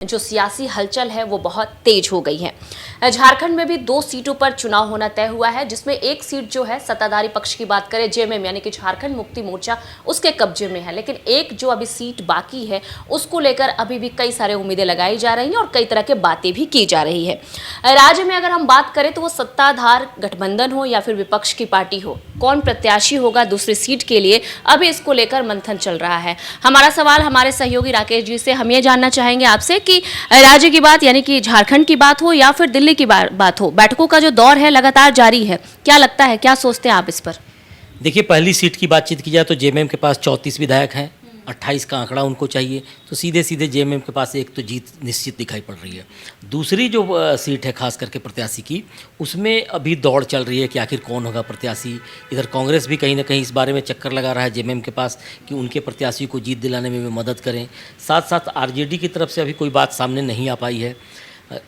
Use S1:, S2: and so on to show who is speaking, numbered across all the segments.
S1: जो सियासी हलचल है वो बहुत तेज हो गई है। झारखंड में भी 2 सीटों पर चुनाव होना तय हुआ है, जिसमें एक सीट जो है सत्ताधारी पक्ष की बात करें जेएमएम यानी कि झारखंड मुक्ति मोर्चा, उसके कब्जे में है। लेकिन एक जो अभी सीट बाकी है उसको लेकर अभी भी कई सारे उम्मीदें लगाई जा रही हैं और कई तरह के बातें भी की जा रही है। राज्य में अगर हम बात करें तो वो सत्ताधार गठबंधन हो या फिर विपक्ष की पार्टी हो, कौन प्रत्याशी होगा दूसरी सीट के लिए, अभी इसको लेकर मंथन चल रहा है। हमारा सवाल हमारे सहयोगी राकेश जी से हम ये जानना चाहेंगे आपसे कि राज्य की बात यानी कि झारखंड की बात हो या फिर दिल्ली की बात हो, बैठकों का जो दौर है लगातार जारी है, क्या लगता है, क्या सोचते हैं आप इस पर?
S2: देखिए, पहली सीट की बातचीत की जाए तो जेएमएम के पास 34 विधायक हैं, 28 का आंकड़ा उनको चाहिए, तो सीधे सीधे जेएमएम के पास एक तो जीत निश्चित दिखाई पड़ रही है। दूसरी जो सीट है खास करके प्रत्याशी की, उसमें अभी दौड़ चल रही है कि आखिर कौन होगा प्रत्याशी। इधर कांग्रेस भी कहीं ना कहीं इस बारे में चक्कर लगा रहा है जेएमएम के पास कि उनके प्रत्याशी को जीत दिलाने में वे मदद करें। साथ साथ आरजेडी की तरफ से अभी कोई बात सामने नहीं आ पाई है।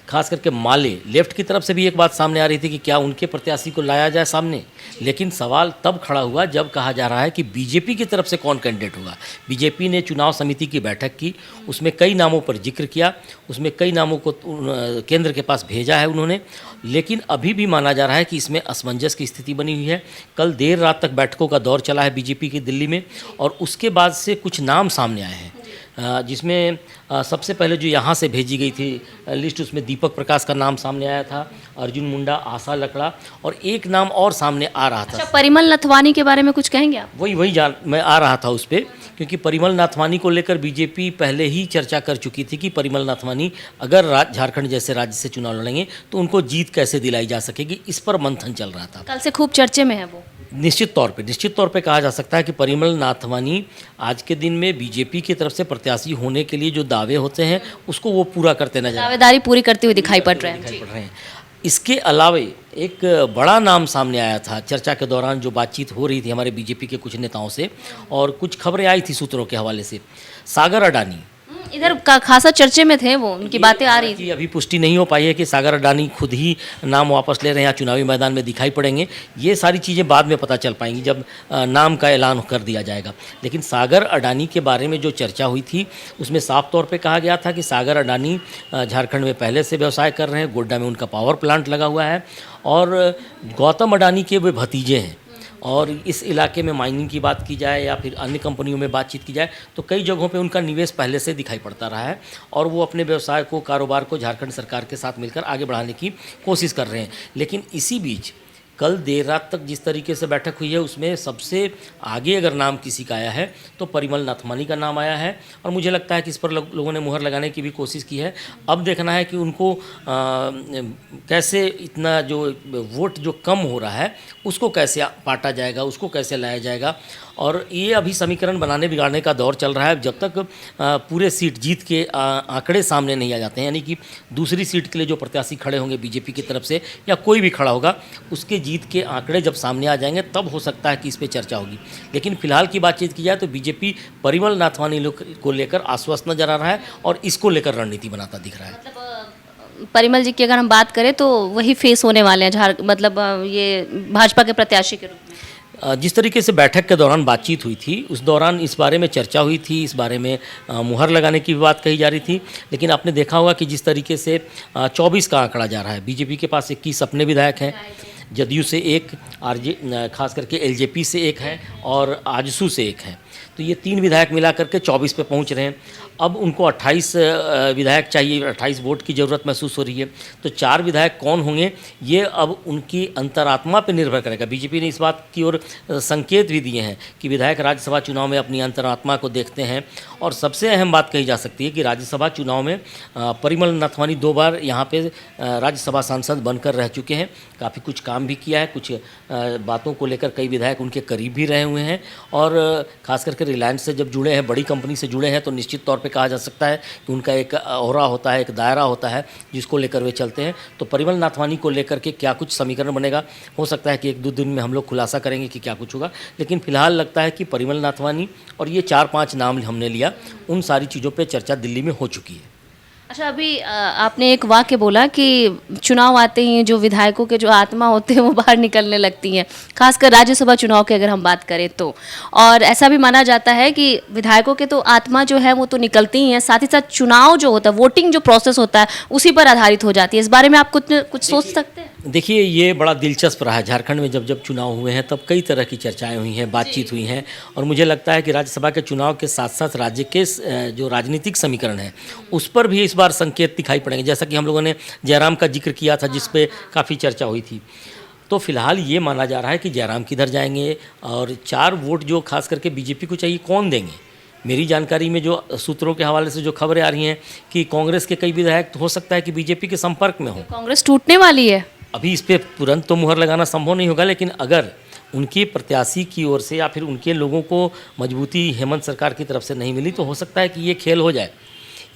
S2: खास करके माले लेफ्ट की तरफ से भी एक बात सामने आ रही थी कि क्या उनके प्रत्याशी को लाया जाए सामने, लेकिन सवाल तब खड़ा हुआ जब कहा जा रहा है कि बीजेपी की तरफ से कौन कैंडिडेट होगा। बीजेपी ने चुनाव समिति की बैठक की, उसमें कई नामों पर जिक्र किया, उसमें कई नामों को केंद्र के पास भेजा है उन्होंने, लेकिन अभी भी माना जा रहा है कि इसमें असमंजस की स्थिति बनी हुई है। कल देर रात तक बैठकों का दौर चला है बीजेपी की दिल्ली में, और उसके बाद से कुछ नाम सामने आए हैं, जिसमें सबसे पहले जो यहाँ से भेजी गई थी लिस्ट, उसमें दीपक प्रकाश का नाम सामने आया था, अर्जुन मुंडा, आशा लकड़ा, और एक नाम और सामने आ रहा था।
S1: अच्छा, परिमल नथवानी के बारे में कुछ कहेंगे आप?
S2: वही मैं आ रहा था उस पर, क्योंकि परिमल नाथवानी को लेकर बीजेपी पहले ही चर्चा कर चुकी थी कि परिमल नाथवानी अगर झारखंड जैसे राज्य से चुनाव लड़ेंगे तो उनको जीत कैसे दिलाई जा सकेगी, इस पर मंथन चल रहा था।
S1: कल से खूब चर्चे में है वो।
S2: निश्चित तौर पे कहा जा सकता है कि परिमल नाथवानी आज के दिन में बीजेपी की तरफ से प्रत्याशी होने के लिए जो दावे होते हैं उसको वो पूरा करते नजर
S1: दावेदारी पूरी करते हुए दिखाई पड़ रहे हैं।
S2: इसके अलावे एक बड़ा नाम सामने आया था चर्चा के दौरान, जो बातचीत हो रही थी हमारे बीजेपी के कुछ नेताओं से और कुछ खबरें आई थी सूत्रों के हवाले से, सागर अडानी
S1: इधर का खासा चर्चे में थे, वो उनकी बातें आ रही थी।
S2: अभी पुष्टि नहीं हो पाई है कि सागर अडानी खुद ही नाम वापस ले रहे हैं या चुनावी मैदान में दिखाई पड़ेंगे। ये सारी चीज़ें बाद में पता चल पाएंगी जब नाम का ऐलान कर दिया जाएगा। लेकिन सागर अडानी के बारे में जो चर्चा हुई थी उसमें साफ तौर पे कहा गया था कि सागर अडानी झारखंड में पहले से व्यवसाय कर रहे हैं, गोड्डा में उनका पावर प्लांट लगा हुआ है, और गौतम अडानी के वे भतीजे हैं। और इस इलाके में माइनिंग की बात की जाए या फिर अन्य कंपनियों में बातचीत की जाए तो कई जगहों पे उनका निवेश पहले से दिखाई पड़ता रहा है, और वो अपने व्यवसाय को, कारोबार को झारखंड सरकार के साथ मिलकर आगे बढ़ाने की कोशिश कर रहे हैं। लेकिन इसी बीच कल देर रात तक जिस तरीके से बैठक हुई है उसमें सबसे आगे अगर नाम किसी का आया है तो परिमल नाथवानी का नाम आया है, और मुझे लगता है कि इस पर लोगों ने मुहर लगाने की भी कोशिश की है। अब देखना है कि उनको कैसे इतना जो वोट जो कम हो रहा है उसको कैसे पाटा जाएगा, उसको कैसे लाया जाएगा। और ये अभी समीकरण बनाने बिगाड़ने का दौर चल रहा है। जब तक पूरे सीट जीत के आंकड़े सामने नहीं आ जाते हैं, यानी कि दूसरी सीट के लिए जो प्रत्याशी खड़े होंगे बीजेपी की तरफ से या कोई भी खड़ा होगा, उसके जीत के आंकड़े जब सामने आ जाएंगे तब हो सकता है कि इस पर चर्चा होगी। लेकिन फिलहाल की बातचीत की जाए तो बीजेपी परिमल नाथवानी को लेकर आश्वस्त नजर आ रहा है और इसको लेकर रणनीति बनाता दिख रहा है।
S1: परिमल जी की अगर हम बात करें तो वही फेस होने वाले हैं मतलब ये भाजपा के प्रत्याशी के रूप में।
S2: जिस तरीके से बैठक के दौरान बातचीत हुई थी उस दौरान इस बारे में चर्चा हुई थी, इस बारे में मुहर लगाने की भी बात कही जा रही थी। लेकिन आपने देखा होगा कि जिस तरीके से 24 का आंकड़ा जा रहा है, बीजेपी के पास 21 अपने विधायक हैं, जदयू से एक, खास करके एलजेपी से एक है और आजसू से एक है, तो ये 3 विधायक मिला करके 24 पे पहुंच रहे हैं। अब उनको 28 विधायक चाहिए, 28 वोट की ज़रूरत महसूस हो रही है। तो 4 विधायक कौन होंगे ये अब उनकी अंतरात्मा पर निर्भर करेगा। बीजेपी ने इस बात की ओर संकेत भी दिए हैं कि विधायक राज्यसभा चुनाव में अपनी अंतरात्मा को देखते हैं। और सबसे अहम बात कही जा सकती है कि राज्यसभा चुनाव में परिमल नाथवानी 2 बार यहाँ पे राज्यसभा सांसद बनकर रह चुके हैं, काफ़ी कुछ काम भी किया है, कुछ बातों को लेकर कई विधायक उनके करीब भी रहे हुए हैं, और खास करके रिलायंस से जब जुड़े हैं, बड़ी कंपनी से जुड़े हैं, तो निश्चित तौर पे कहा जा सकता है कि उनका एक औरा होता है, एक दायरा होता है जिसको लेकर वे चलते हैं। तो परिमल नाथवानी को लेकर के क्या कुछ समीकरण बनेगा, हो सकता है कि 1-2 दिन में हम लोग खुलासा करेंगे कि क्या कुछ होगा। लेकिन फिलहाल लगता है कि परिमल नाथवानी और ये 4-5 नाम हमने लिया, उन सारी चीज़ों पर चर्चा दिल्ली में हो चुकी है।
S1: अच्छा, अभी आपने एक वाक्य बोला कि चुनाव आते ही जो विधायकों के जो आत्मा होते हैं वो बाहर निकलने लगती हैं, खासकर राज्यसभा चुनाव की अगर हम बात करें तो। और ऐसा भी माना जाता है कि विधायकों के तो आत्मा जो है वो तो निकलती ही है, साथ ही साथ चुनाव जो होता है, वोटिंग जो प्रोसेस होता है उसी पर आधारित हो जाती है। इस बारे में आप कुछ सोच सकते हैं?
S2: देखिए, ये बड़ा दिलचस्प रहा है। झारखंड में जब जब चुनाव हुए हैं तब कई तरह की चर्चाएं हुई हैं, बातचीत हुई हैं, और मुझे लगता है कि राज्यसभा के चुनाव के साथ साथ राज्य के जो राजनीतिक समीकरण है उस पर भी इस बार संकेत दिखाई पड़ेंगे। जैसा कि हम लोगों ने जयराम का जिक्र किया था, जिस पे काफ़ी चर्चा हुई थी। तो फिलहाल ये माना जा रहा है कि जयराम किधर जाएंगे, और 4 वोट जो खास करके बीजेपी को चाहिए कौन देंगे। मेरी जानकारी में जो सूत्रों के हवाले से जो खबरें आ रही हैं कि कांग्रेस के कई विधायक हो सकता है कि बीजेपी के संपर्क में हों।
S1: कांग्रेस टूटने वाली है।
S2: अभी इस पे तुरंत तो मुहर लगाना संभव नहीं होगा, लेकिन अगर उनके प्रत्याशी की ओर से या फिर उनके लोगों को मजबूती हेमंत सरकार की तरफ से नहीं मिली तो हो सकता है कि ये खेल हो जाए,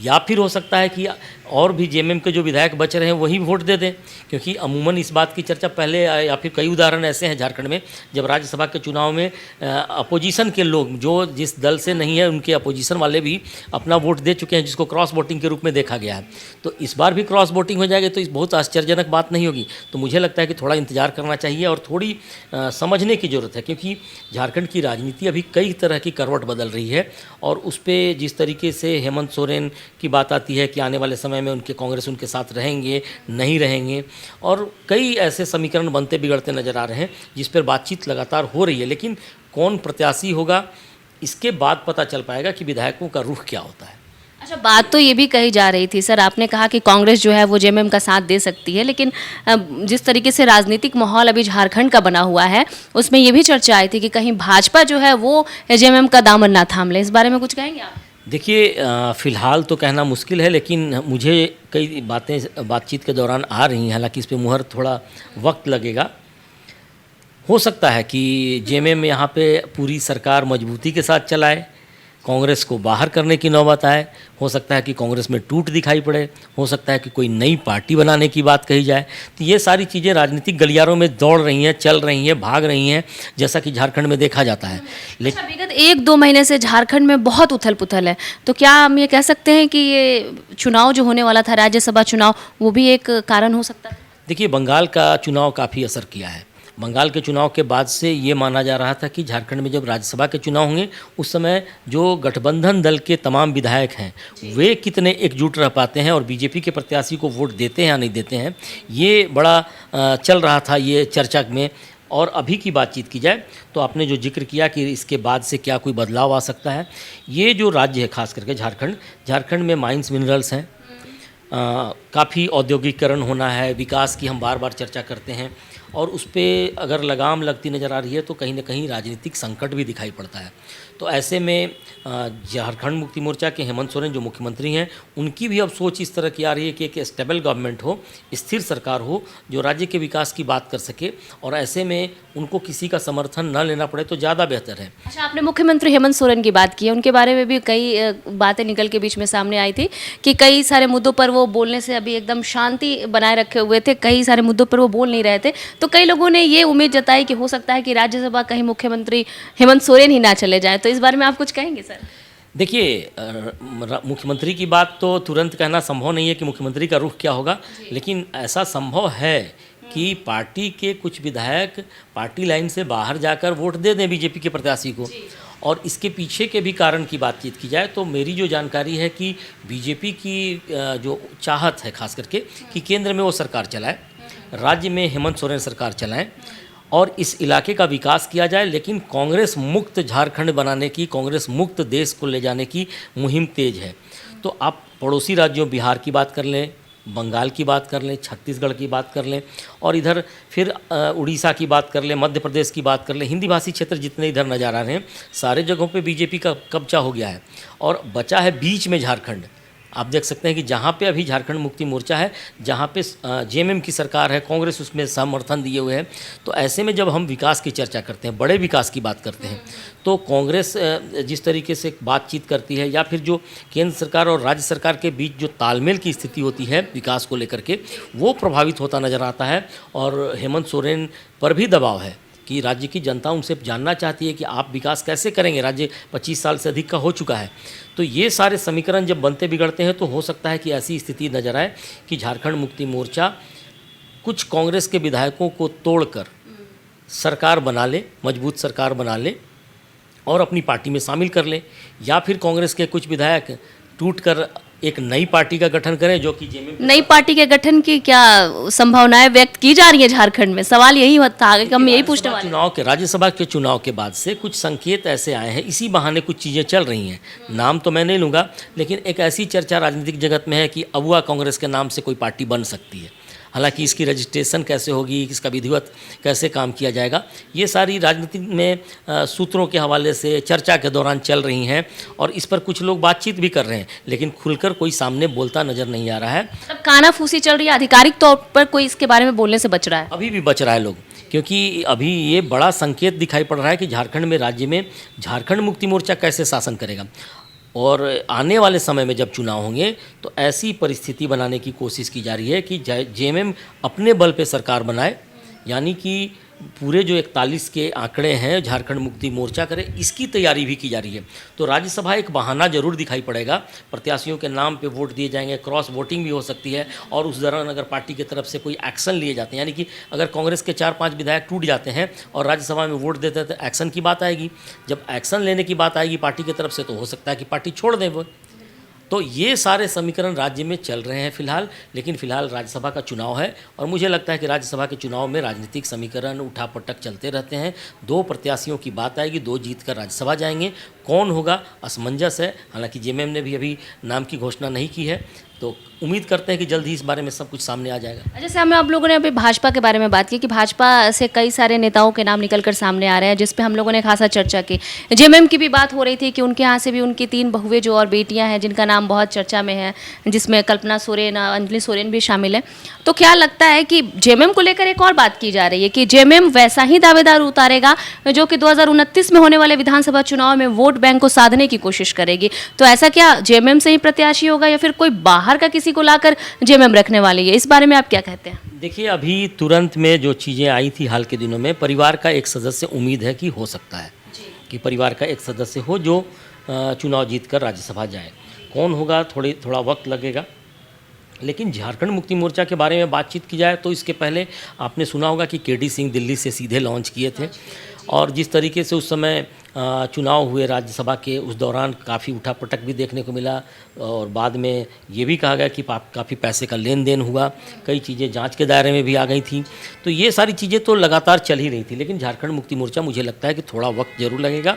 S2: या फिर हो सकता है कि और भी जेएमएम के जो विधायक बच रहे हैं वही वोट दे दें। क्योंकि अमूमन इस बात की चर्चा पहले या फिर कई उदाहरण ऐसे हैं झारखंड में, जब राज्यसभा के चुनाव में अपोजिशन के लोग जो जिस दल से नहीं है उनके अपोजिशन वाले भी अपना वोट दे चुके हैं, जिसको क्रॉस वोटिंग के रूप में देखा गया है। तो इस बार भी क्रॉस वोटिंग हो जाएगी तो इस बहुत आश्चर्यजनक बात नहीं होगी। तो मुझे लगता है कि थोड़ा इंतजार करना चाहिए और थोड़ी समझने की ज़रूरत है, क्योंकि झारखंड की राजनीति अभी कई तरह की करवट बदल रही है। और उस पर जिस तरीके से हेमंत सोरेन की बात आती है कि आने वाले समय में उनके कांग्रेस उनके साथ रहेंगे नहीं रहेंगे, और कई ऐसे समीकरण बनते बिगड़ते नज़र आ रहे हैं जिस पर बातचीत लगातार हो रही है। लेकिन कौन प्रत्याशी होगा इसके बाद पता चल पाएगा कि विधायकों का रुख क्या होता है।
S1: अच्छा, बात तो ये भी कही जा रही थी सर, आपने कहा कि कांग्रेस जो है वो जेएमएम का साथ दे सकती है, लेकिन जिस तरीके से राजनीतिक माहौल अभी झारखंड का बना हुआ है उसमें ये भी चर्चा आई थी कि कहीं भाजपा जो है वो जेएमएम का दामन ना थाम ले। इस बारे में कुछ कहेंगे आप?
S2: देखिए, फ़िलहाल तो कहना मुश्किल है, लेकिन मुझे कई बातें बातचीत के दौरान आ रही हैं। हालांकि इस पे मुहर थोड़ा वक्त लगेगा। हो सकता है कि जेएमएम यहाँ पे पूरी सरकार मजबूती के साथ चलाए, कांग्रेस को बाहर करने की नौबत आए। हो सकता है कि कांग्रेस में टूट दिखाई पड़े, हो सकता है कि कोई नई पार्टी बनाने की बात कही जाए। तो ये सारी चीज़ें राजनीतिक गलियारों में दौड़ रही हैं, चल रही हैं, भाग रही हैं, जैसा कि झारखंड में देखा जाता है।
S1: अच्छा, विगत 1-2 महीने से झारखंड में बहुत उथल पुथल है, तो क्या हम ये कह सकते हैं कि ये चुनाव जो होने वाला था राज्यसभा चुनाव वो भी एक कारण हो सकता है?
S2: देखिए, बंगाल का चुनाव काफ़ी असर किया है। बंगाल के चुनाव के बाद से ये माना जा रहा था कि झारखंड में जब राज्यसभा के चुनाव होंगे उस समय जो गठबंधन दल के तमाम विधायक हैं वे कितने एकजुट रह पाते हैं और बीजेपी के प्रत्याशी को वोट देते हैं या नहीं देते हैं, ये बड़ा चल रहा था ये चर्चा में। और अभी की बातचीत की जाए तो आपने जो जिक्र किया कि इसके बाद से क्या कोई बदलाव आ सकता है, ये जो राज्य है खास करके झारखंड में माइंस मिनरल्स हैं, काफ़ी औद्योगिकरण होना है, विकास की हम बार बार चर्चा करते हैं, और उस पर अगर लगाम लगती नज़र आ रही है तो कहीं ना कहीं राजनीतिक संकट भी दिखाई पड़ता है। तो ऐसे में झारखंड मुक्ति मोर्चा के हेमंत सोरेन जो मुख्यमंत्री हैं उनकी भी अब सोच इस तरह की आ रही है कि एक स्टेबल गवर्नमेंट हो, स्थिर सरकार हो जो राज्य के विकास की बात कर सके, और ऐसे में उनको किसी का समर्थन न लेना पड़े तो ज़्यादा बेहतर है।
S1: अच्छा, आपने मुख्यमंत्री हेमंत सोरेन की बात की है, उनके बारे में भी कई बातें निकल के बीच में सामने आई थी कि कई सारे मुद्दों पर वो बोलने से अभी एकदम शांति बनाए रखे हुए थे, कई सारे मुद्दों पर वो बोल नहीं रहे थे। तो कई लोगों ने ये उम्मीद जताई कि हो सकता है कि राज्यसभा कहीं मुख्यमंत्री हेमंत सोरेन ही ना चले जाए। तो इस बारे में आप कुछ कहेंगे सर?
S2: देखिए, मुख्यमंत्री की बात तो तुरंत कहना संभव नहीं है कि मुख्यमंत्री का रुख क्या होगा, लेकिन ऐसा संभव है कि पार्टी के कुछ विधायक पार्टी लाइन से बाहर जाकर वोट दे दें बीजेपी के प्रत्याशी को। और इसके पीछे के भी कारण की बातचीत की जाए तो मेरी जो जानकारी है कि बीजेपी की जो चाहत है खास करके कि केंद्र में वो सरकार चलाए, राज्य में हेमंत सोरेन सरकार चलाएं और इस इलाके का विकास किया जाए, लेकिन कांग्रेस मुक्त झारखंड बनाने की, कांग्रेस मुक्त देश को ले जाने की मुहिम तेज है। तो आप पड़ोसी राज्यों बिहार की बात कर लें, बंगाल की बात कर लें, छत्तीसगढ़ की बात कर लें, और इधर फिर उड़ीसा की बात कर लें, मध्य प्रदेश की बात कर लें, हिंदी भाषी क्षेत्र जितने इधर नज़र आ रहे हैं सारे जगहों पे बीजेपी का कब्जा हो गया है और बचा है बीच में झारखंड। आप देख सकते हैं कि जहाँ पे अभी झारखंड मुक्ति मोर्चा है, जहाँ पे जेएमएम की सरकार है, कांग्रेस उसमें समर्थन दिए हुए हैं। तो ऐसे में जब हम विकास की चर्चा करते हैं, बड़े विकास की बात करते हैं, तो कांग्रेस जिस तरीके से बातचीत करती है या फिर जो केंद्र सरकार और राज्य सरकार के बीच जो तालमेल की स्थिति होती है विकास को लेकर के, वो प्रभावित होता नज़र आता है। और हेमंत सोरेन पर भी दबाव है कि राज्य की जनता उनसे जानना चाहती है कि आप विकास कैसे करेंगे। राज्य 25 साल से अधिक का हो चुका है। तो ये सारे समीकरण जब बनते बिगड़ते हैं तो हो सकता है कि ऐसी स्थिति नज़र आए कि झारखंड मुक्ति मोर्चा कुछ कांग्रेस के विधायकों को तोड़कर सरकार बना ले, मजबूत सरकार बना ले और अपनी पार्टी में शामिल कर ले, या फिर कांग्रेस के कुछ विधायक टूटकर एक नई पार्टी का गठन करें जो कि जेएमएम।
S1: नई पार्टी के गठन की क्या संभावनाएं व्यक्त की जा रही है झारखंड में? सवाल यही होता है कि हम यही पूछने वाले
S2: चुनाव के राज्यसभा के चुनाव के बाद से कुछ संकेत ऐसे आए हैं, इसी बहाने कुछ चीज़ें चल रही हैं। नाम तो मैं नहीं लूँगा, लेकिन एक ऐसी चर्चा राजनीतिक जगत में है कि अबुआ कांग्रेस के नाम से कोई पार्टी बन सकती है। हालांकि इसकी रजिस्ट्रेशन कैसे होगी, इसका विधिवत कैसे काम किया जाएगा, ये सारी राजनीति में सूत्रों के हवाले से चर्चा के दौरान चल रही हैं और इस पर कुछ लोग बातचीत भी कर रहे हैं, लेकिन खुलकर कोई सामने बोलता नज़र नहीं आ रहा है।
S1: अब कानाफूसी चल रही है, आधिकारिक तौर पर कोई इसके बारे में बोलने से बच रहा है?
S2: अभी भी बच रहा है लोग, क्योंकि अभी ये बड़ा संकेत दिखाई पड़ रहा है कि झारखंड में, राज्य में झारखंड मुक्ति मोर्चा कैसे शासन करेगा। और आने वाले समय में जब चुनाव होंगे तो ऐसी परिस्थिति बनाने की कोशिश की जा रही है कि जेएमएम अपने बल पे सरकार बनाए, यानी कि पूरे जो 41 के आंकड़े हैं झारखंड मुक्ति मोर्चा करे, इसकी तैयारी भी की जा रही है। तो राज्यसभा एक बहाना जरूर दिखाई पड़ेगा, प्रत्याशियों के नाम पे वोट दिए जाएंगे, क्रॉस वोटिंग भी हो सकती है, और उस दौरान अगर पार्टी की तरफ से कोई एक्शन लिए जाते हैं, यानी कि अगर कांग्रेस के 4-5 विधायक टूट जाते हैं और राज्यसभा में वोट देते हैं तो एक्शन की बात आएगी। जब एक्शन लेने की बात आएगी पार्टी की तरफ से तो हो सकता है कि पार्टी छोड़ दें वो। तो ये सारे समीकरण राज्य में चल रहे हैं फिलहाल, लेकिन फिलहाल राज्यसभा का चुनाव है और मुझे लगता है कि राज्यसभा के चुनाव में राजनीतिक समीकरण उठापटक चलते रहते हैं। 2 प्रत्याशियों की बात आएगी, 2 जीतकर राज्यसभा जाएंगे, कौन होगा असमंजस है। हालांकि जेएमएम ने भी अभी नाम की घोषणा नहीं की है, तो उम्मीद करते हैं कि जल्द ही इस बारे में सब कुछ सामने आ जाएगा।
S1: जैसे हम आप लोगों ने अभी भाजपा के बारे में बात की कि भाजपा से कई सारे नेताओं के नाम निकलकर सामने आ रहे हैं, जिस पे हम लोगों ने खासा चर्चा की। जेएमएम की भी बात हो रही थी कि उनके यहाँ से भी उनकी 3 बहुएं जो और बेटियां हैं जिनका नाम बहुत चर्चा में है, जिसमें कल्पना सोरेन, अंजलि सोरेन भी शामिल है। तो क्या लगता है कि जेएमएम को लेकर एक और बात की जा रही है कि जेएमएम वैसा ही दावेदार उतारेगा जो कि 2029 में होने वाले विधानसभा चुनाव में वोट बैंक को साधने की कोशिश करेगी? तो ऐसा क्या जेएमएम से ही प्रत्याशी होगा या फिर कोई बाहर का किसी को लाकर जेएमएम रखने वाली है? इस बारे में आप क्या कहते हैं?
S2: देखिए, अभी तुरंत में जो चीज़ें आई थी हाल के दिनों में, परिवार का एक सदस्य उम्मीद है कि हो सकता है कि परिवार का एक सदस्य हो जो चुनाव जीतकर राज्यसभा जाए। कौन होगा थोड़ा वक्त लगेगा, लेकिन झारखंड मुक्ति मोर्चा के बारे में बातचीत की जाए तो इसके पहले आपने सुना होगा कि केडी सिंह दिल्ली से सीधे लॉन्च किए थे, और जिस तरीके से उस समय चुनाव हुए राज्यसभा के, उस दौरान काफ़ी उठापटक भी देखने को मिला और बाद में ये भी कहा गया कि काफ़ी पैसे का लेन देन हुआ, कई चीज़ें जांच के दायरे में भी आ गई थी। तो ये सारी चीज़ें तो लगातार चल ही रही थी, लेकिन झारखंड मुक्ति मोर्चा मुझे लगता है कि थोड़ा वक्त जरूर लगेगा।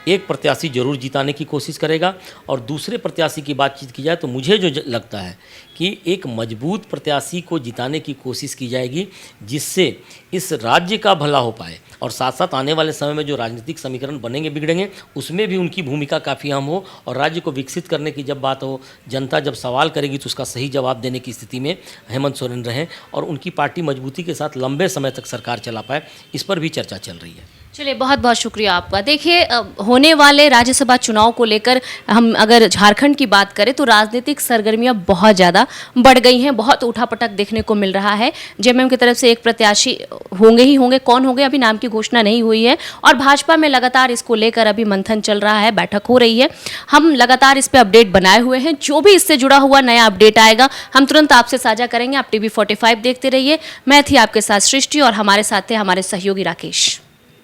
S2: एक प्रत्याशी जरूर जिताने की कोशिश करेगा और दूसरे प्रत्याशी की बातचीत की जाए तो मुझे जो लगता है कि एक मजबूत प्रत्याशी को जिताने की कोशिश की जाएगी, जिससे इस राज्य का भला हो पाए और साथ साथ आने वाले समय में जो राजनीतिक समीकरण बनेंगे बिगड़ेंगे उसमें भी उनकी भूमिका काफ़ी अहम हो, और राज्य को विकसित करने की जब बात हो, जनता जब सवाल करेगी तो उसका सही जवाब देने की स्थिति में हेमंत सोरेन रहें और उनकी पार्टी मजबूती के साथ लंबे समय तक सरकार चला पाए, इस पर भी चर्चा चल रही है।
S1: चलिए, बहुत बहुत शुक्रिया आपका। देखिए, होने वाले राज्यसभा चुनाव को लेकर हम अगर झारखंड की बात करें तो राजनीतिक सरगर्मियां बहुत ज़्यादा बढ़ गई हैं, बहुत उठापटक देखने को मिल रहा है। जेएमएम की तरफ से एक प्रत्याशी होंगे ही होंगे, कौन होंगे अभी नाम की घोषणा नहीं हुई है, और भाजपा में लगातार इसको लेकर अभी मंथन चल रहा है, बैठक हो रही है। हम लगातार इस पर अपडेट बनाए हुए हैं, जो भी इससे जुड़ा हुआ नया अपडेट आएगा हम तुरंत आपसे साझा करेंगे। आप TV 45 देखते रहिए। मैं थी आपके साथ सृष्टि और हमारे साथ थे हमारे सहयोगी राकेश।